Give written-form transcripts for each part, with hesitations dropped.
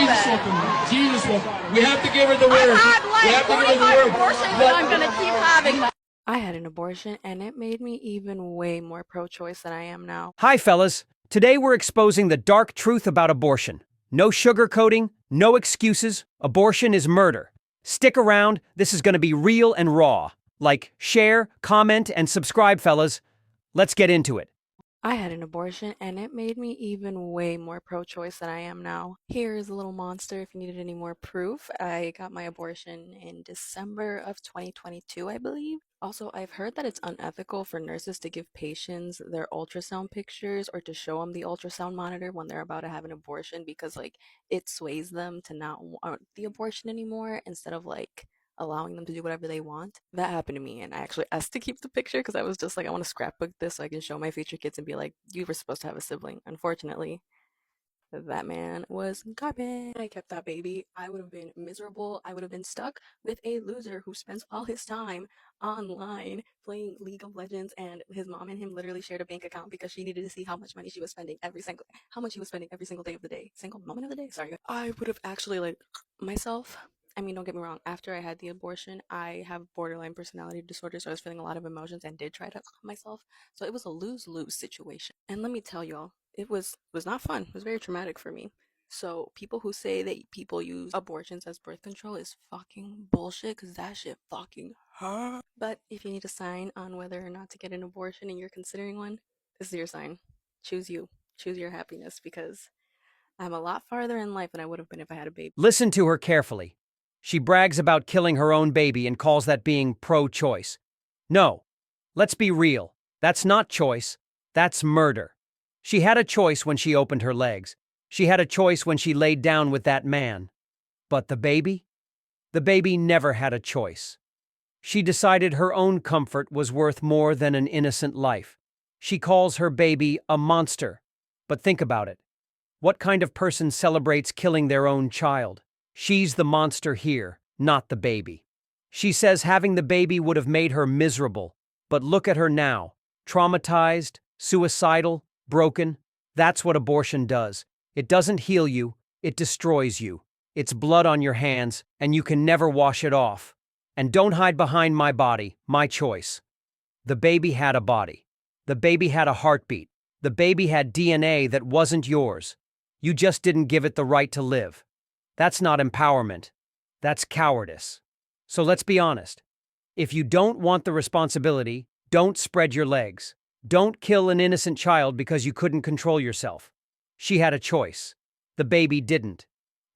Jesus it. will. Jesus will. We have to give her the word. I've had We have like to give her 45 the word. abortions and I'm gonna keep having them. I had an abortion and it made me even way more pro-choice than I am now. Hi, fellas. Today we're exposing the dark truth about abortion. No sugarcoating, no excuses. Abortion is murder. Stick around, this is gonna be real and raw. Like, share, comment, and subscribe, fellas. Let's get into it. I had an abortion and it made me even way more pro-choice than I am now. Here is a little monster if you needed any more proof. I got my abortion in December of 2022, I believe. Also, I've heard that it's unethical for nurses to give patients their ultrasound pictures or to show them the ultrasound monitor when they're about to have an abortion because like it sways them to not want the abortion anymore instead of like allowing them to do whatever they want. That happened to me, and I actually asked to keep the picture because I was just like, I want to scrapbook this so I can show my future kids and be like, you were supposed to have a sibling. Unfortunately, that man was garbage. I kept that baby. I would have been miserable. I would have been stuck with a loser who spends all his time online playing League of Legends, and his mom and him literally shared a bank account because she needed to see how much money she was spending every single day of the day, single moment of the day. Sorry, I would have actually like myself. I mean, don't get me wrong, after I had the abortion, I have borderline personality disorder, so I was feeling a lot of emotions and did try to myself. So it was a lose-lose situation. And let me tell y'all, it was not fun. It was very traumatic for me. So people who say that people use abortions as birth control is fucking bullshit, because that shit fucking hurt. But if you need a sign on whether or not to get an abortion and you're considering one, this is your sign. Choose you. Choose your happiness, because I'm a lot farther in life than I would have been if I had a baby. Listen to her carefully. She brags about killing her own baby and calls that being pro-choice. No, let's be real. That's not choice. That's murder. She had a choice when she opened her legs. She had a choice when she laid down with that man. But the baby? The baby never had a choice. She decided her own comfort was worth more than an innocent life. She calls her baby a monster. But think about it. What kind of person celebrates killing their own child? She's the monster here, not the baby. She says having the baby would have made her miserable, but look at her now. Traumatized, suicidal, broken. That's what abortion does. It doesn't heal you, it destroys you. It's blood on your hands, and you can never wash it off. And don't hide behind my body, my choice. The baby had a body. The baby had a heartbeat. The baby had DNA that wasn't yours. You just didn't give it the right to live. That's not empowerment. That's cowardice. So let's be honest. If you don't want the responsibility, don't spread your legs. Don't kill an innocent child because you couldn't control yourself. She had a choice. The baby didn't.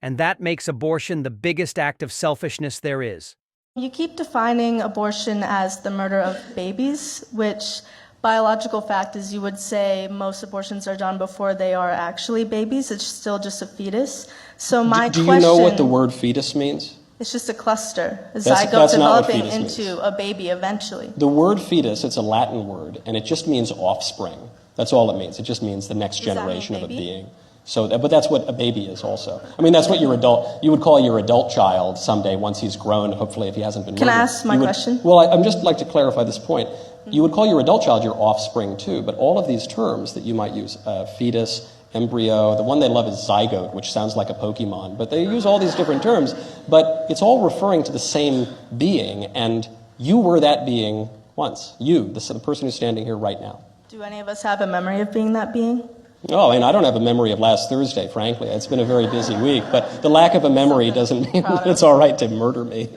And that makes abortion the biggest act of selfishness there is. You keep defining abortion as the murder of babies, which biological fact is you would say most abortions are done before they are actually babies. It's still just a fetus. So my question... Do you know what the word fetus means? It's just a cluster, a that's zygote developing into means. A baby eventually. The word fetus, it's a Latin word, and it just means offspring. That's all it means. It just means the next generation of a being. So, but that's what a baby is also. I mean, that's what you would call your adult child someday once he's grown, hopefully if he hasn't been murdered. Can I ask my question? Well, I'm just like to clarify this point. You would call your adult child your offspring too, but all of these terms that you might use, fetus, embryo, the one they love is zygote, which sounds like a Pokemon, but they use all these different terms, but it's all referring to the same being, and you were that being once. You, the person who's standing here right now. Do any of us have a memory of being that being? Oh, and I don't have a memory of last Thursday, frankly. It's been a very busy week, but the lack of a memory doesn't mean it's all right to murder me.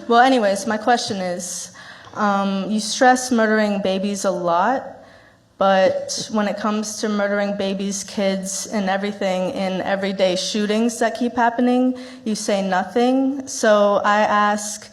Well, anyways, my question is, you stress murdering babies a lot, but when it comes to murdering babies, kids, and everything in everyday shootings that keep happening, you say nothing. So I ask,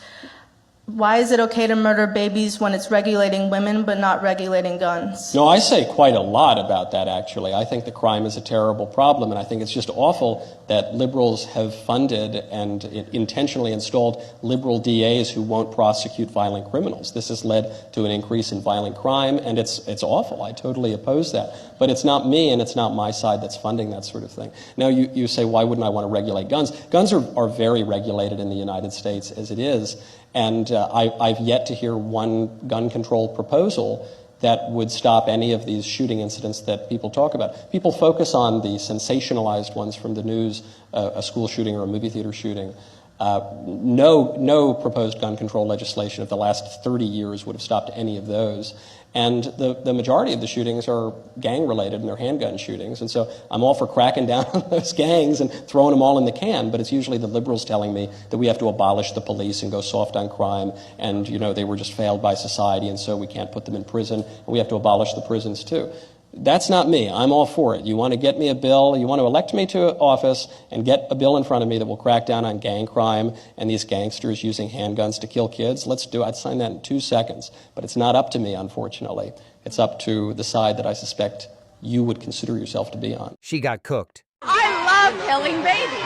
why is it okay to murder babies when it's regulating women but not regulating guns? No, I say quite a lot about that, actually. I think the crime is a terrible problem, and I think it's just awful that liberals have funded and intentionally installed liberal DAs who won't prosecute violent criminals. This has led to an increase in violent crime, and it's awful. I totally oppose that. But it's not me, and it's not my side that's funding that sort of thing. Now, you say, why wouldn't I want to regulate guns? Guns are very regulated in the United States as it is. And I've yet to hear one gun control proposal that would stop any of these shooting incidents that people talk about. People focus on the sensationalized ones from the news, a school shooting or a movie theater shooting. No proposed gun control legislation of the last 30 years would have stopped any of those. And the majority of the shootings are gang-related, and they're handgun shootings. And so I'm all for cracking down on those gangs and throwing them all in the can, but it's usually the liberals telling me that we have to abolish the police and go soft on crime, and, they were just failed by society, and so we can't put them in prison, and we have to abolish the prisons too. That's not me. I'm all for it. You want to get me a bill, you want to elect me to office and get a bill in front of me that will crack down on gang crime and these gangsters using handguns to kill kids, let's do it. I'd sign that in 2 seconds. But it's not up to me, unfortunately. It's up to the side that I suspect you would consider yourself to be on. She got cooked. I love killing babies.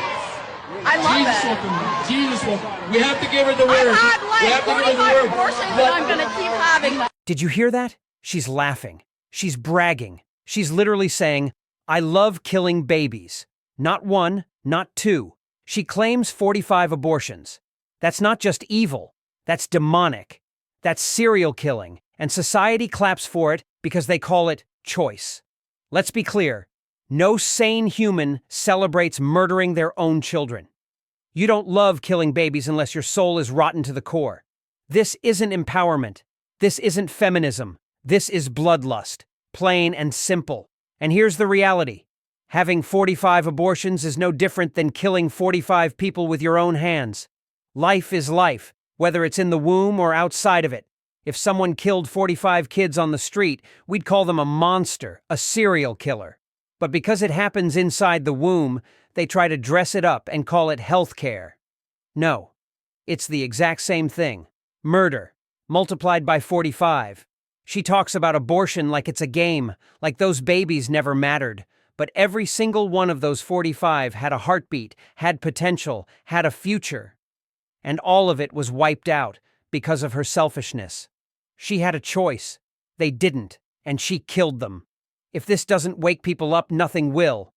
I love it. Jesus will. We have to give her the word. I've had We have like to give her the 45 word. abortions and I'm going to keep having them. Did you hear that? She's laughing. She's bragging. She's literally saying, I love killing babies. Not one, not two. She claims 45 abortions. That's not just evil. That's demonic. That's serial killing. And society claps for it because they call it choice. Let's be clear. No sane human celebrates murdering their own children. You don't love killing babies unless your soul is rotten to the core. This isn't empowerment. This isn't feminism. This is bloodlust. Plain and simple. And here's the reality. Having 45 abortions is no different than killing 45 people with your own hands. Life is life, whether it's in the womb or outside of it. If someone killed 45 kids on the street, we'd call them a monster, a serial killer. But because it happens inside the womb, they try to dress it up and call it health care. No, it's the exact same thing. Murder, multiplied by 45. She talks about abortion like it's a game, like those babies never mattered. But every single one of those 45 had a heartbeat, had potential, had a future. And all of it was wiped out because of her selfishness. She had a choice. They didn't, and she killed them. If this doesn't wake people up, nothing will.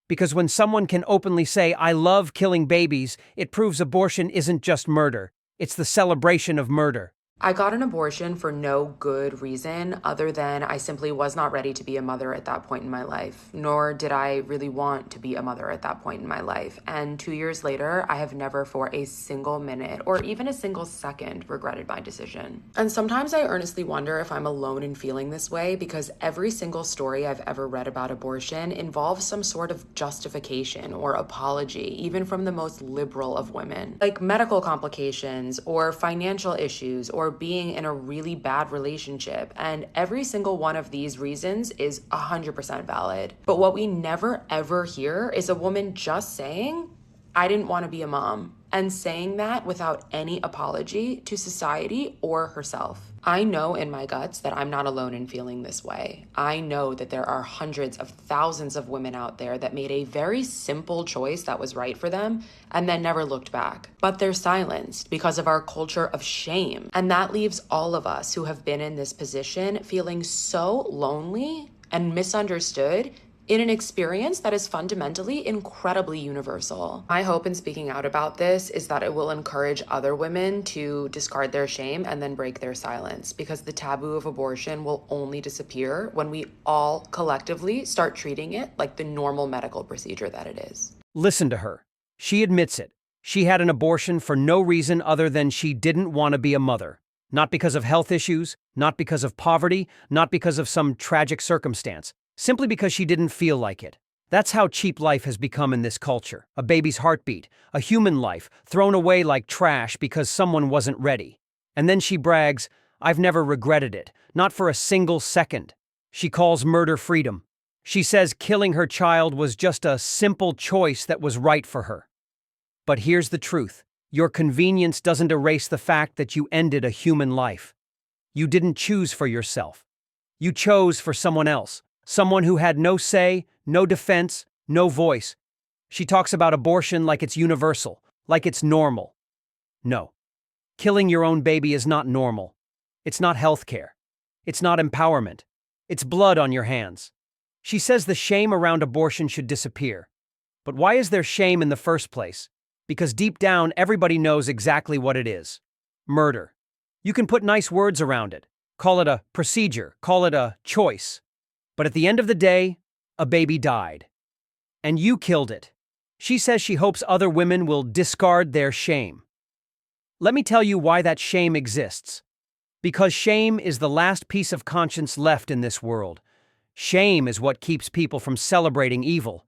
Because when someone can openly say, I love killing babies, it proves abortion isn't just murder. It's the celebration of murder. I got an abortion for no good reason other than I simply was not ready to be a mother at that point in my life, nor did I really want to be a mother at that point in my life. And 2 years later, I have never for a single minute or even a single second regretted my decision. And sometimes I earnestly wonder if I'm alone in feeling this way because every single story I've ever read about abortion involves some sort of justification or apology, even from the most liberal of women, like medical complications or financial issues or being in a really bad relationship. And every single one of these reasons is 100% valid. But what we never ever hear is a woman just saying, I didn't want to be a mom, and saying that without any apology to society or herself. I know in my guts that I'm not alone in feeling this way. I know that there are hundreds of thousands of women out there that made a very simple choice that was right for them and then never looked back. But they're silenced because of our culture of shame. And that leaves all of us who have been in this position feeling so lonely and misunderstood in an experience that is fundamentally incredibly universal. My hope in speaking out about this is that it will encourage other women to discard their shame and then break their silence, because the taboo of abortion will only disappear when we all collectively start treating it like the normal medical procedure that it is. Listen to her. She admits it. She had an abortion for no reason other than she didn't want to be a mother. Not because of health issues, not because of poverty, not because of some tragic circumstance. Simply because she didn't feel like it. That's how cheap life has become in this culture. A baby's heartbeat, a human life, thrown away like trash because someone wasn't ready. And then she brags, I've never regretted it, not for a single second. She calls murder freedom. She says killing her child was just a simple choice that was right for her. But here's the truth. Your convenience doesn't erase the fact that you ended a human life. You didn't choose for yourself. You chose for someone else. Someone who had no say, no defense, no voice. She talks about abortion like it's universal, like it's normal. No. Killing your own baby is not normal. It's not healthcare. It's not empowerment. It's blood on your hands. She says the shame around abortion should disappear. But why is there shame in the first place? Because deep down, everybody knows exactly what it is. Murder. You can put nice words around it. call it a procedure, call it a choice. But at the end of the day, a baby died. And you killed it. She says she hopes other women will discard their shame. Let me tell you why that shame exists. Because shame is the last piece of conscience left in this world. Shame is what keeps people from celebrating evil.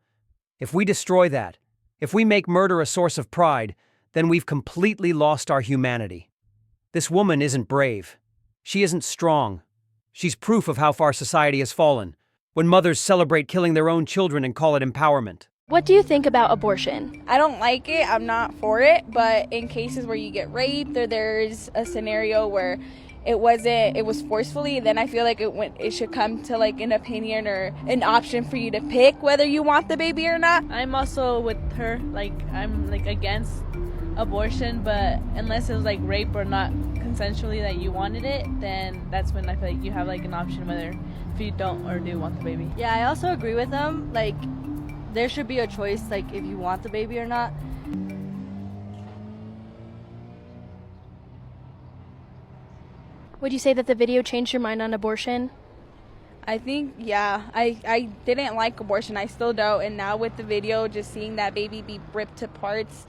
If we destroy that, if we make murder a source of pride, then we've completely lost our humanity. This woman isn't brave. She isn't strong. She's proof of how far society has fallen, when mothers celebrate killing their own children and call it empowerment. What do you think about abortion? I don't like it. I'm not for it. But in cases where you get raped or there's a scenario where it was forcefully, then I feel like it should come to like an opinion or an option for you to pick whether you want the baby or not. I'm also with her. Like, I'm like against abortion, but unless it was like rape or not consensually that you wanted it, then that's when I feel like you have like an option whether if you don't or do want the baby. Yeah, I also agree with them. Like, there should be a choice, like if you want the baby or not. Would you say that the video changed your mind on abortion? I think, yeah, I didn't like abortion. I still don't. And now with the video, just seeing that baby be ripped to parts,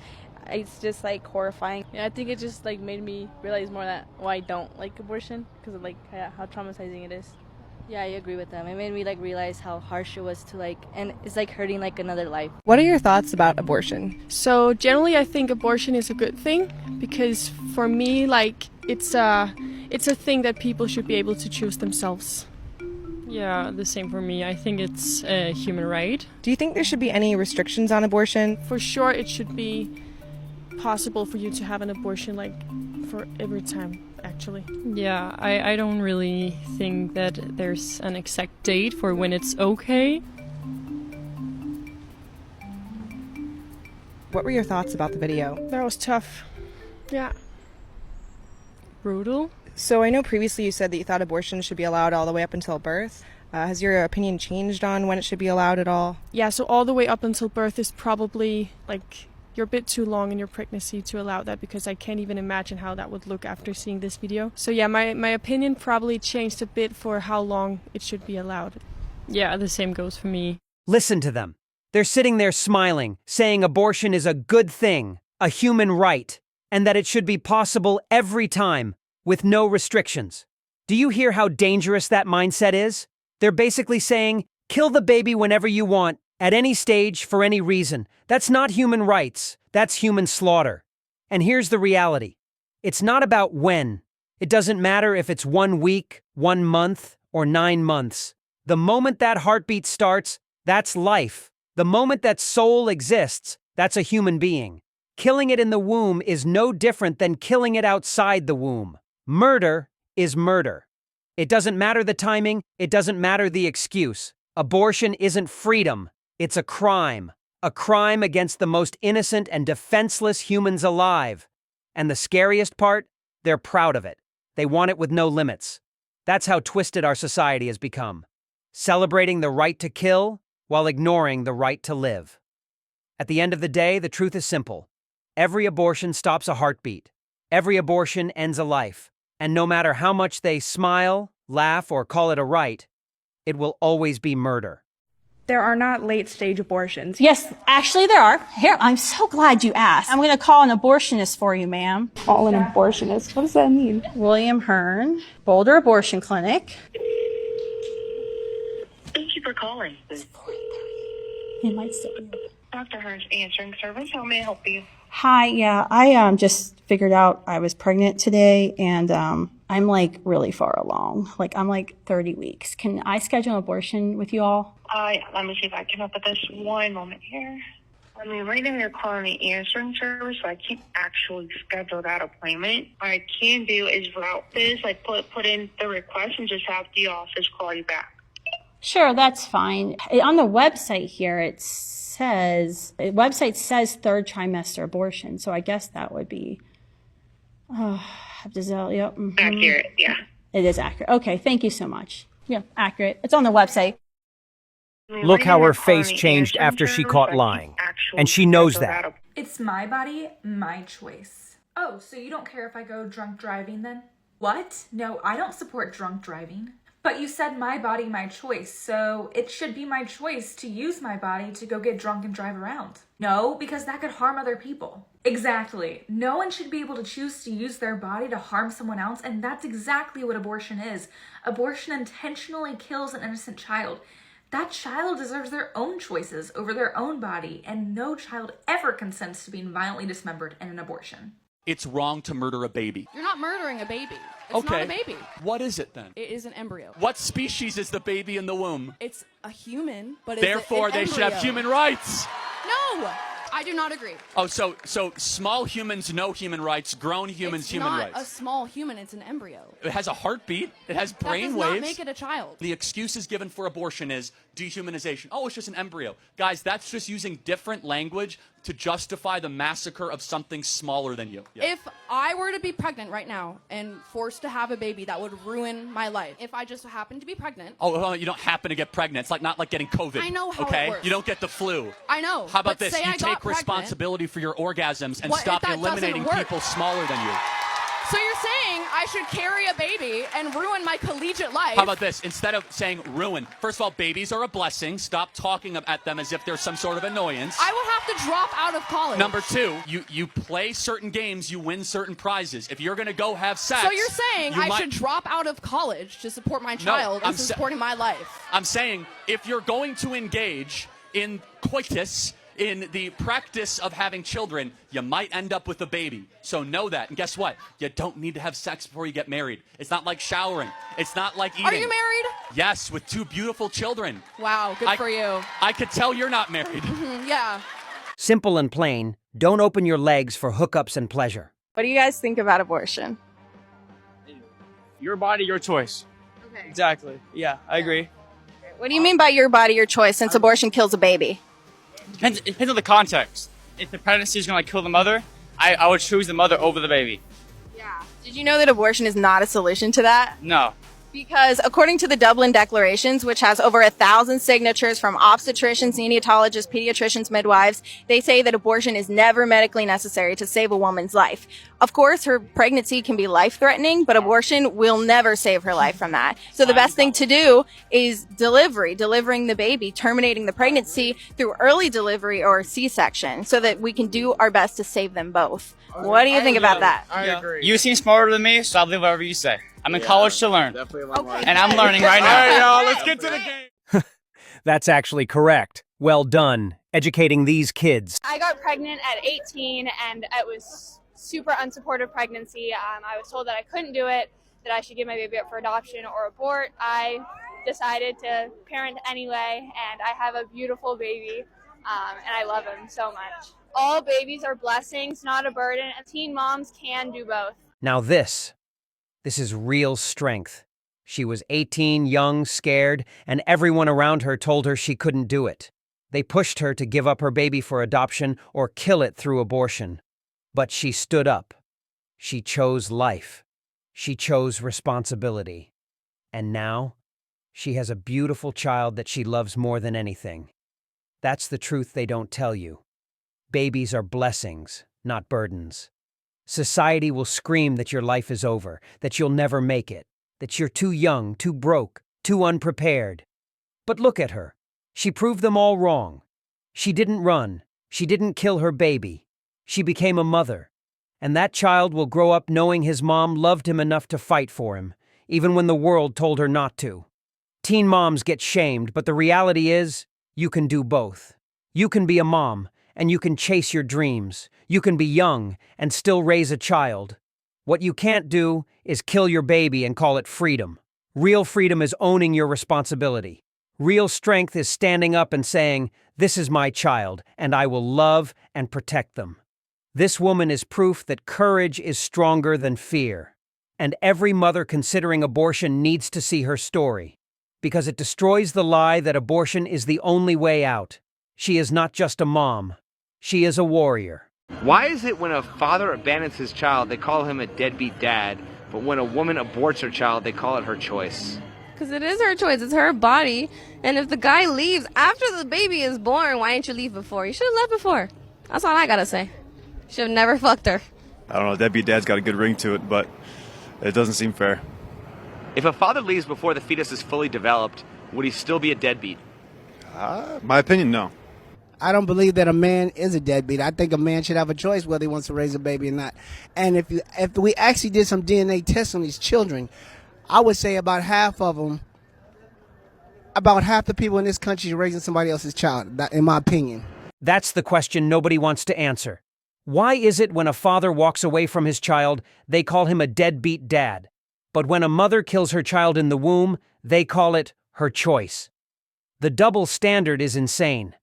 it's just like horrifying. Yeah, I think it just like made me realize more that why I don't like abortion, because of like how traumatizing it is. Yeah, I agree with them. It made me like realize how harsh it was to like, and it's like hurting like another life. What are your thoughts about abortion? So generally I think abortion is a good thing because for me, like, it's a thing that people should be able to choose themselves. Yeah, the same for me. I think it's a human right. Do you think there should be any restrictions on abortion? For sure it should be possible for you to have an abortion like for every time, actually. Yeah, I don't really think that there's an exact date for when it's okay. What were your thoughts about the video? That was tough. Yeah. Brutal. So I know previously you said that you thought abortion should be allowed all the way up until birth. Has your opinion changed on when it should be allowed at all? Yeah, so all the way up until birth is probably like you're a bit too long in your pregnancy to allow that, because I can't even imagine how that would look after seeing this video. So yeah, my opinion probably changed a bit for how long it should be allowed. Yeah, the same goes for me. Listen to them. They're sitting there smiling, saying abortion is a good thing, a human right, and that it should be possible every time, with no restrictions. Do you hear how dangerous that mindset is? They're basically saying, kill the baby whenever you want, at any stage, for any reason. That's not human rights. That's human slaughter. And here's the reality. It's not about when. It doesn't matter if it's 1 week, 1 month, or 9 months. The moment that heartbeat starts, that's life. The moment that soul exists, that's a human being. Killing it in the womb is no different than killing it outside the womb. Murder is murder. It doesn't matter the timing, it doesn't matter the excuse. Abortion isn't freedom, it's a crime against the most innocent and defenseless humans alive. And the scariest part, they're proud of it. They want it with no limits. That's how twisted our society has become. Celebrating the right to kill while ignoring the right to live. At the end of the day, the truth is simple. Every abortion stops a heartbeat. Every abortion ends a life. And no matter how much they smile, laugh, or call it a right, it will always be murder. There are not late-stage abortions. Yes, actually there are. Here, I'm so glad you asked. I'm going to call an abortionist for you, ma'am. Call an abortionist? What does that mean? William Hearn, Boulder Abortion Clinic. Thank you for calling. It's 4:30. It might still be open. Dr. Hearn's answering service. How may I help you? Hi, yeah, I just figured out I was pregnant today, and I'm like really far along. Like I'm like 30 weeks. Can I schedule an abortion with you all? Let me see if I can help with this. One moment here. I mean, right now you're calling the answering service, so I can't actually schedule that appointment. What I can do is route this, like put in the request and just have the office call you back. Sure, that's fine. On the website here, the website says 3rd trimester abortion, so I guess that would be, yep. Mm-hmm. Accurate, yeah. It is accurate. Okay, thank you so much. Yeah, accurate. It's on the website. Look how her face changed after she caught lying. And she knows that. It's my body, my choice. Oh, so you don't care if I go drunk driving then? What? No, I don't support drunk driving. But you said my body, my choice, so it should be my choice to use my body to go get drunk and drive around. No, because that could harm other people. Exactly. No one should be able to choose to use their body to harm someone else, and that's exactly what abortion is. Abortion intentionally kills an innocent child. That child deserves their own choices over their own body, and no child ever consents to being violently dismembered in an abortion. It's wrong to murder a baby. You're not murdering a baby. It's not a baby. What is it then? It is an embryo. What species is the baby in the womb? It's a human, but Therefore, it's an they should have embryo. human rights. No, I do not agree. Oh, so small humans, no human rights. Grown humans, human rights. It's not a small human. It's an embryo. It has a heartbeat. It has brain That does waves. not make it a child. The excuses given for abortion is dehumanization. Oh, it's just an embryo. Guys, that's just using different language to justify the massacre of something smaller than you. Yeah. If I were to be pregnant right now and forced to have a baby, that would ruin my life. If I just happened to be pregnant. Oh, well, you don't happen to get pregnant. It's like not like getting COVID. I know how okay? it works. You don't get the flu. I know. How about but this? say You I got take pregnant. responsibility for your orgasms and What if stop that doesn't eliminating work? people smaller than you. So you're saying I should carry a baby and ruin my collegiate life? How about this? Instead of saying ruin, first of all, babies are a blessing. Stop talking at them as if they're some sort of annoyance. I will have to drop out of college. Number two, you play certain games, you win certain prizes. If you're going to go have sex... So you're saying you I might... should drop out of college to support my child I'm instead of supporting my life? I'm saying if you're going to engage in coitus, in the practice of having children, you might end up with a baby. So know that. And guess what? You don't need to have sex before you get married. It's not like showering. It's not like eating. Are you married? Yes, with 2 beautiful children. Wow, good for you. I could tell you're not married. Yeah. Simple and plain, don't open your legs for hookups and pleasure. What do you guys think about abortion? Your body, your choice. Okay. Exactly. Yeah, I agree. What do you mean by your body, your choice, since abortion kills a baby? It depends on the context. If the pregnancy is going to kill the mother, I would choose the mother over the baby. Yeah. Did you know that abortion is not a solution to that? No. Because according to the Dublin Declarations, which has over 1,000 signatures from obstetricians, neonatologists, pediatricians, midwives, they say that abortion is never medically necessary to save a woman's life. Of course, her pregnancy can be life-threatening, but abortion will never save her life from that. So the best thing to do is delivering the baby, terminating the pregnancy through early delivery or C-section so that we can do our best to save them both. What do you think about that? I agree. You seem smarter than me, so I'll believe whatever you say. I'm in college to learn. And I'm learning right now. All right, y'all, let's get to the game. That's actually correct. Well done, educating these kids. I got pregnant at 18 and it was super unsupportive pregnancy. I was told that I couldn't do it, that I should give my baby up for adoption or abort. I decided to parent anyway, and I have a beautiful baby, and I love him so much. All babies are blessings, not a burden, and teen moms can do both. Now this is real strength. She was 18, young, scared, and everyone around her told her she couldn't do it. They pushed her to give up her baby for adoption or kill it through abortion. But she stood up. She chose life. She chose responsibility. And now, she has a beautiful child that she loves more than anything. That's the truth they don't tell you. Babies are blessings, not burdens. Society will scream that your life is over, that you'll never make it, that you're too young, too broke, too unprepared. But look at her. She proved them all wrong. She didn't run. She didn't kill her baby. She became a mother. And that child will grow up knowing his mom loved him enough to fight for him, even when the world told her not to. Teen moms get shamed, but the reality is, you can do both. You can be a mom, and you can chase your dreams. You can be young and still raise a child. What you can't do is kill your baby and call it freedom. Real freedom is owning your responsibility. Real strength is standing up and saying, "This is my child, and I will love and protect them." This woman is proof that courage is stronger than fear. And every mother considering abortion needs to see her story, because it destroys the lie that abortion is the only way out. She is not just a mom. She is a warrior. Why is it when a father abandons his child, they call him a deadbeat dad, but when a woman aborts her child, they call it her choice? Because it is her choice. It's her body. And if the guy leaves after the baby is born, why didn't you leave before? You should have left before. That's all I gotta say. Should have never fucked her. I don't know, deadbeat dad's got a good ring to it, but It doesn't seem fair. If a father leaves before the fetus is fully developed, would he still be a deadbeat? My opinion, no. I don't believe that a man is a deadbeat. I think a man should have a choice whether he wants to raise a baby or not. And if we actually did some DNA tests on these children, I would say about half of them, about half the people in this country are raising somebody else's child, in my opinion. That's the question nobody wants to answer. Why is it when a father walks away from his child, they call him a deadbeat dad? But when a mother kills her child in the womb, they call it her choice. The double standard is insane.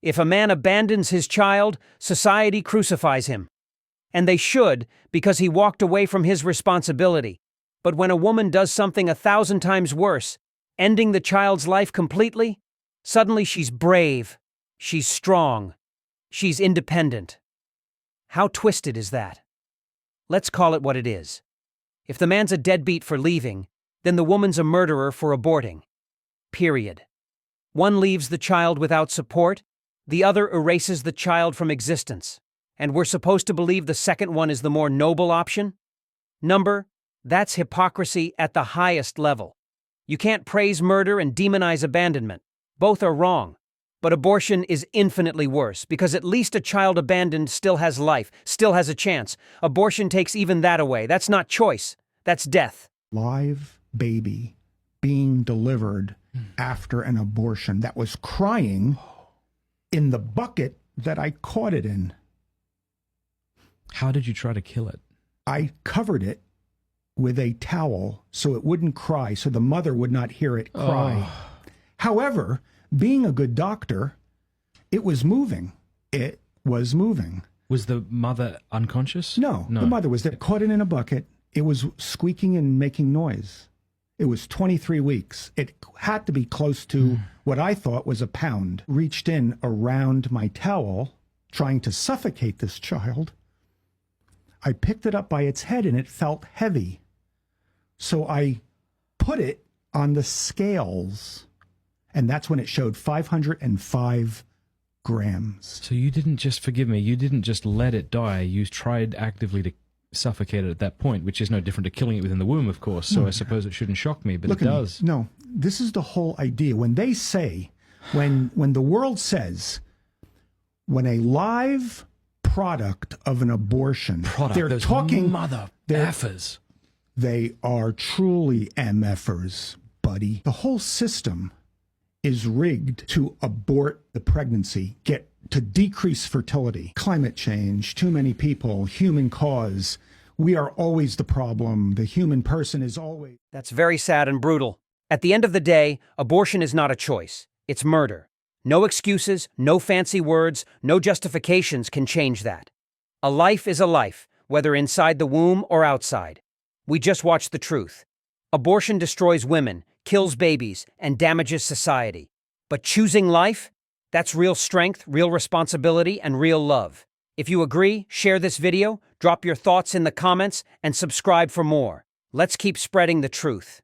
If a man abandons his child, society crucifies him. And they should, because he walked away from his responsibility. But when a woman does something 1,000 times worse, ending the child's life completely, suddenly she's brave, she's strong, she's independent. How twisted is that? Let's call it what it is. If the man's a deadbeat for leaving, then the woman's a murderer for aborting. Period. One leaves the child without support, the other erases the child from existence. And we're supposed to believe the second one is the more noble option? That's hypocrisy at the highest level. You can't praise murder and demonize abandonment. Both are wrong. But abortion is infinitely worse, because at least a child abandoned still has life, still has a chance. Abortion takes even that away. That's not choice. That's death. Live baby being delivered after an abortion that was crying in the bucket that I caught it in. How did you try to kill it? I covered it with a towel so it wouldn't cry, so the mother would not hear it cry. However, being a good doctor, it was moving. It was moving. Was the mother unconscious? No. The mother was there, caught it in a bucket. It was squeaking and making noise. It was 23 weeks. It had to be close to what I thought was a pound. Reached in around my towel, trying to suffocate this child. I picked it up by its head and it felt heavy. So I put it on the scales, and that's when it showed 505 grams. So you didn't just, forgive me, you didn't just let it die. You tried actively to suffocate it at that point, which is no different to killing it within the womb, of course. So I suppose it shouldn't shock me, but it does. No, this is the whole idea. When they say, when the world says, when a live product of an abortion, they're talking mother effers. They are truly MFers, buddy. The whole system is rigged to abort the pregnancy, to decrease fertility. Climate change, too many people, human cause. We are always the problem. The human person is always... That's very sad and brutal. At the end of the day, abortion is not a choice. It's murder. No excuses, no fancy words, no justifications can change that. A life is a life, whether inside the womb or outside. We just watched the truth. Abortion destroys women, kills babies, and damages society. But choosing life? That's real strength, real responsibility, and real love. If you agree, share this video, drop your thoughts in the comments, and subscribe for more. Let's keep spreading the truth.